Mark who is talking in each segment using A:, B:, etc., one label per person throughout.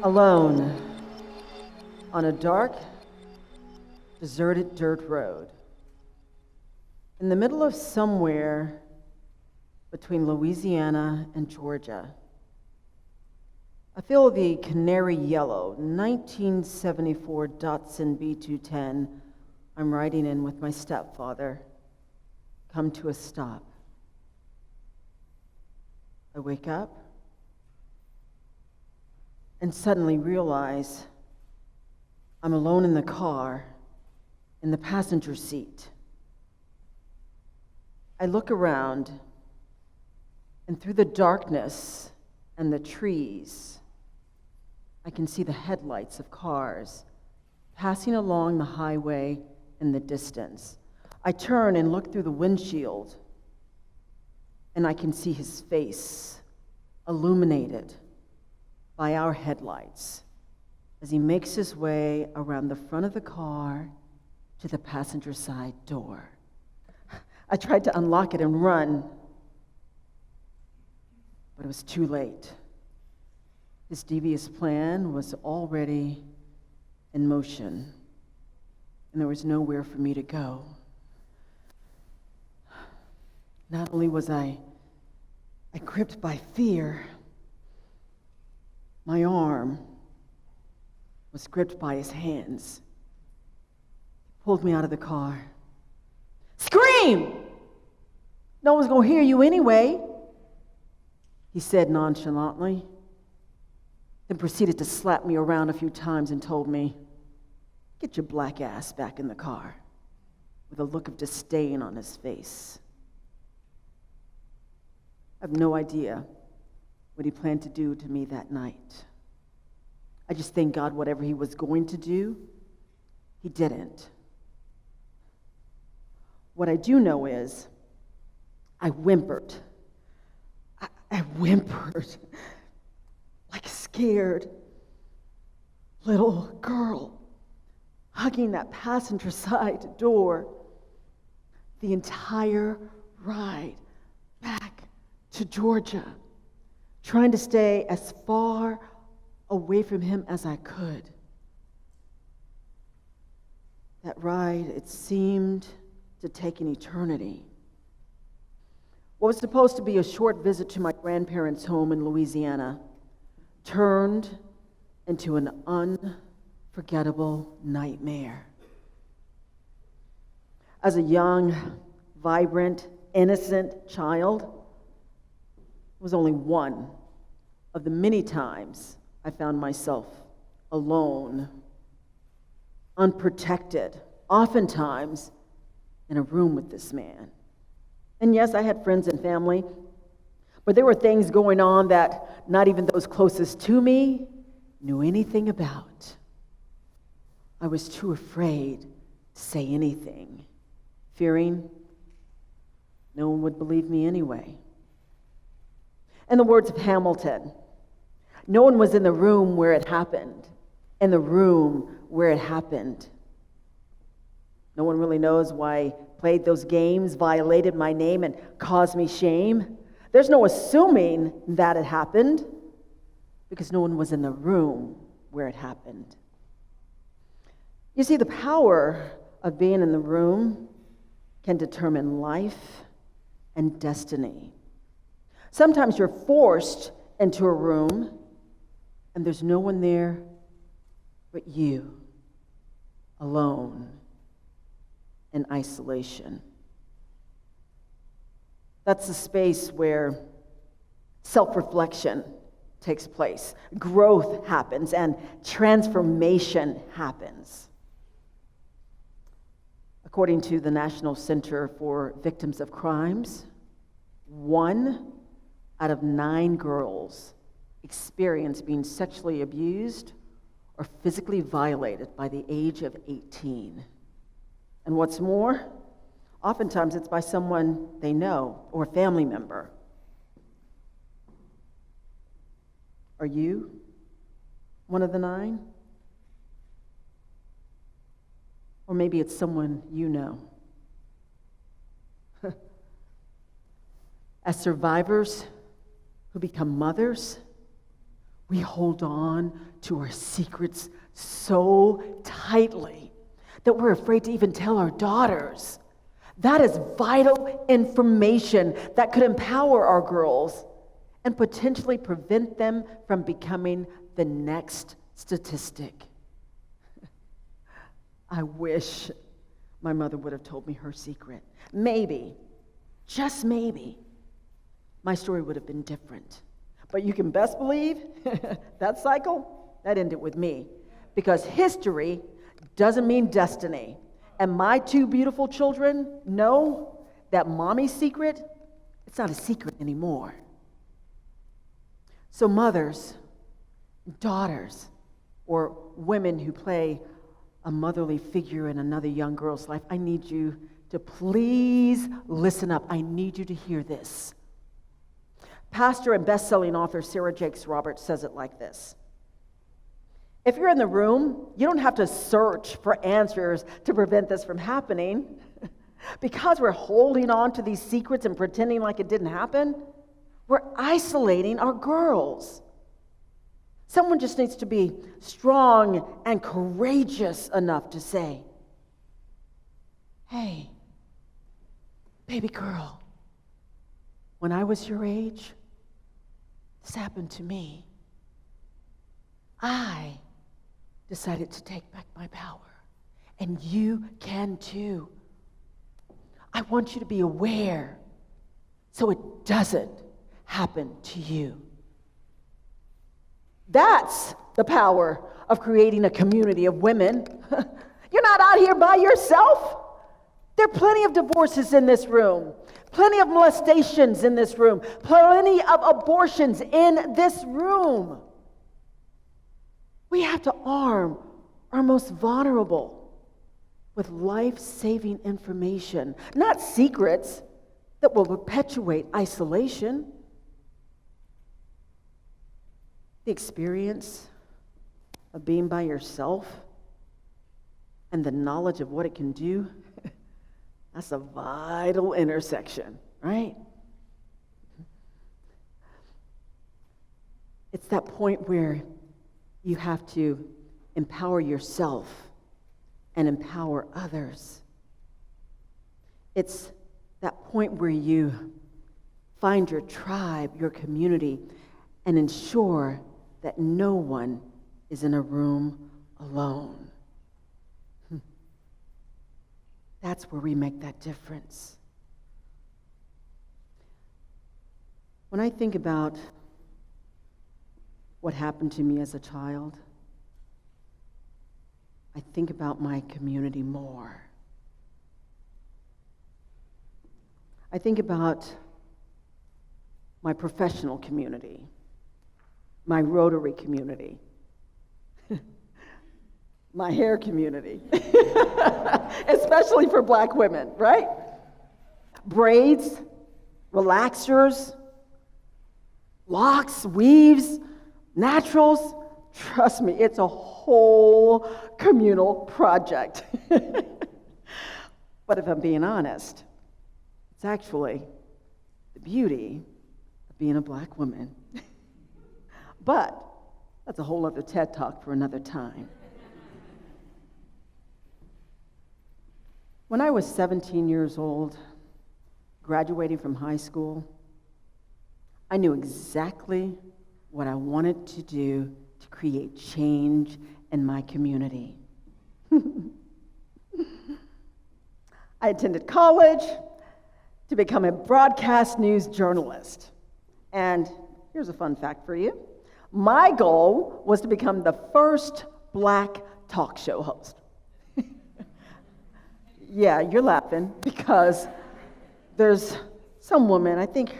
A: Alone on a dark, deserted dirt road in the middle of somewhere between Louisiana and Georgia. I feel the canary yellow 1974 Datsun B210 I'm riding in with my stepfather come to a stop. I wake up and suddenly realize I'm alone in the car, in the passenger seat. I look around, and through the darkness and the trees, I can see the headlights of cars passing along the highway in the distance. I turn and look through the windshield, and I can see his face illuminated by our headlights as he makes his way around the front of the car to the passenger side door. I tried to unlock it and run, but it was too late. His devious plan was already in motion, and there was nowhere for me to go. Not only was I gripped by fear, my arm was gripped by his hands. He pulled me out of the car. "Scream! No one's gonna hear you anyway," he said nonchalantly, then proceeded to slap me around a few times and told me, "Get your black ass back in the car," with a look of disdain on his face. I have no idea what he planned to do to me that night. I just thank God whatever he was going to do, he didn't. What I do know is I whimpered. I whimpered like a scared little girl, hugging that passenger side door the entire ride back to Georgia, trying to stay as far away from him as I could. That ride, it seemed to take an eternity. What was supposed to be a short visit to my grandparents' home in Louisiana turned into an unforgettable nightmare. As a young, vibrant, innocent child, it was only one of the many times I found myself alone, unprotected, oftentimes in a room with this man. And yes, I had friends and family, but there were things going on that not even those closest to me knew anything about. I was too afraid to say anything, fearing no one would believe me anyway. In the words of Hamilton, no one was in the room where it happened, in the room where it happened. No one really knows why I played those games, violated my name, and caused me shame. There's no assuming that it happened because no one was in the room where it happened. You see, the power of being in the room can determine life and destiny. Sometimes you're forced into a room and there's no one there but you, alone, in isolation. That's the space where self-reflection takes place, growth happens, and transformation happens. According to the National Center for Victims of Crimes, 1 out of 9 girls experience being sexually abused or physically violated by the age of 18. And what's more, oftentimes it's by someone they know or a family member. Are you one of the 9? Or maybe it's someone you know. As survivors who become mothers, we hold on to our secrets so tightly that we're afraid to even tell our daughters. That is vital information that could empower our girls and potentially prevent them from becoming the next statistic. I wish my mother would have told me her secret. Maybe, just maybe, my story would have been different. But you can best believe that cycle, that ended with me. Because history doesn't mean destiny. And my two beautiful children know that mommy's secret, it's not a secret anymore. So mothers, daughters, or women who play a motherly figure in another young girl's life, I need you to please listen up. I need you to hear this. Pastor and best-selling author Sarah Jakes Roberts says it like this. If you're in the room, you don't have to search for answers to prevent this from happening. Because we're holding on to these secrets and pretending like it didn't happen, we're isolating our girls. Someone just needs to be strong and courageous enough to say, hey, baby girl, when I was your age, this happened to me. I decided to take back my power, and you can too. I want you to be aware so it doesn't happen to you. That's the power of creating a community of women. You're not out here by yourself. There are plenty of divorces in this room, plenty of molestations in this room, plenty of abortions in this room. We have to arm our most vulnerable with life-saving information, not secrets that will perpetuate isolation. The experience of being by yourself and the knowledge of what it can do, that's a vital intersection, right? It's that point where you have to empower yourself and empower others. It's that point where you find your tribe, your community, and ensure that no one is in a room alone. That's where we make that difference. When I think about what happened to me as a child, I think about my community more. I think about my professional community, my Rotary community, my hair community, especially for Black women, right? Braids, relaxers, locks, weaves, naturals. Trust me, it's a whole communal project. But if I'm being honest, it's actually the beauty of being a Black woman. But that's a whole other TED Talk for another time. When I was 17 years old, graduating from high school, I knew exactly what I wanted to do to create change in my community. I attended college to become a broadcast news journalist. And here's a fun fact for you. My goal was to become the first Black talk show host. Yeah, you're laughing because there's some woman, I think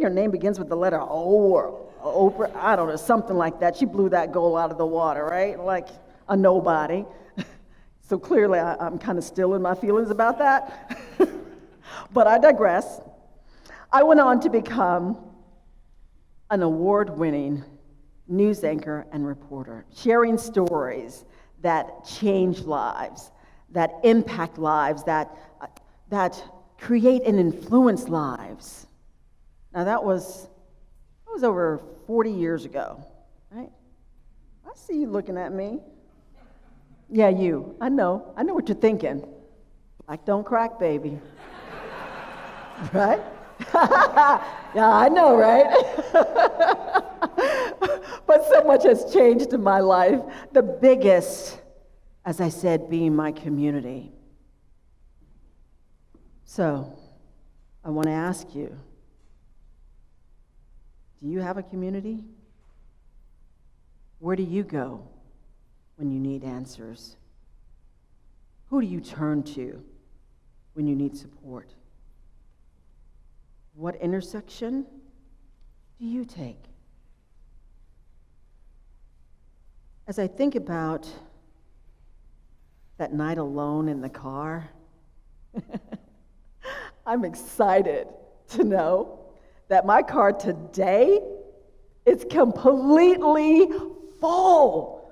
A: her name begins with the letter O or Oprah, I don't know, something like that. She blew that goal out of the water, right? Like a nobody. So clearly I'm kind of still in my feelings about that. But I digress. I went on to become an award-winning news anchor and reporter, sharing stories that change lives, that impact lives, that create and influence lives. Now that was over 40 years ago. right? I see you looking at me. Yeah, you. I know what you're thinking. Black don't crack, baby. Right? Yeah, I know, right? But so much has changed in my life. The biggest, as I said, being my community. So, I want to ask you, do you have a community? Where do you go when you need answers? Who do you turn to when you need support? What intersection do you take? As I think about that night alone in the car, I'm excited to know that my car today is completely full.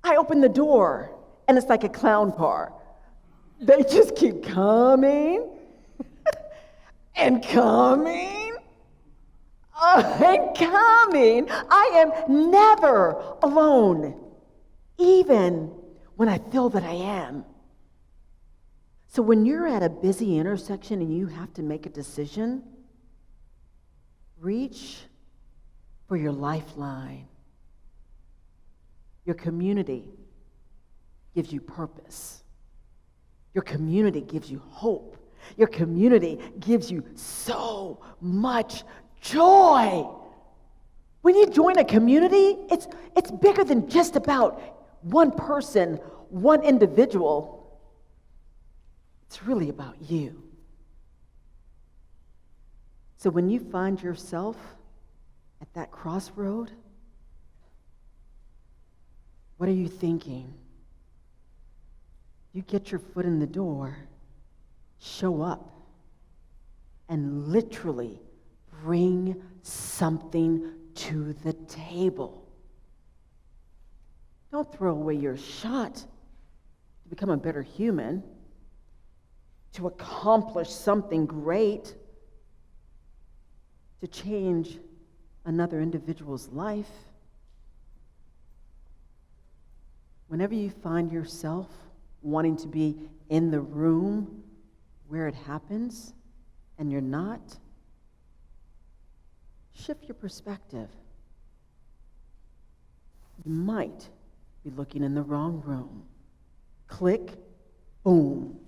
A: I open the door, and it's like a clown car. They just keep coming and coming and coming. I am never alone, even when I feel that I am. So when you're at a busy intersection and you have to make a decision, reach for your lifeline. Your community gives you purpose. Your community gives you hope. Your community gives you so much joy. When you join a community, it's bigger than just about one person, one individual. It's really about you. So when you find yourself at that crossroad, what are you thinking? You get your foot in the door, show up, and literally bring something to the table. Don't throw away your shot to become a better human, to accomplish something great, to change another individual's life. Whenever you find yourself wanting to be in the room where it happens and you're not, shift your perspective. You might be looking in the wrong room. Click, boom.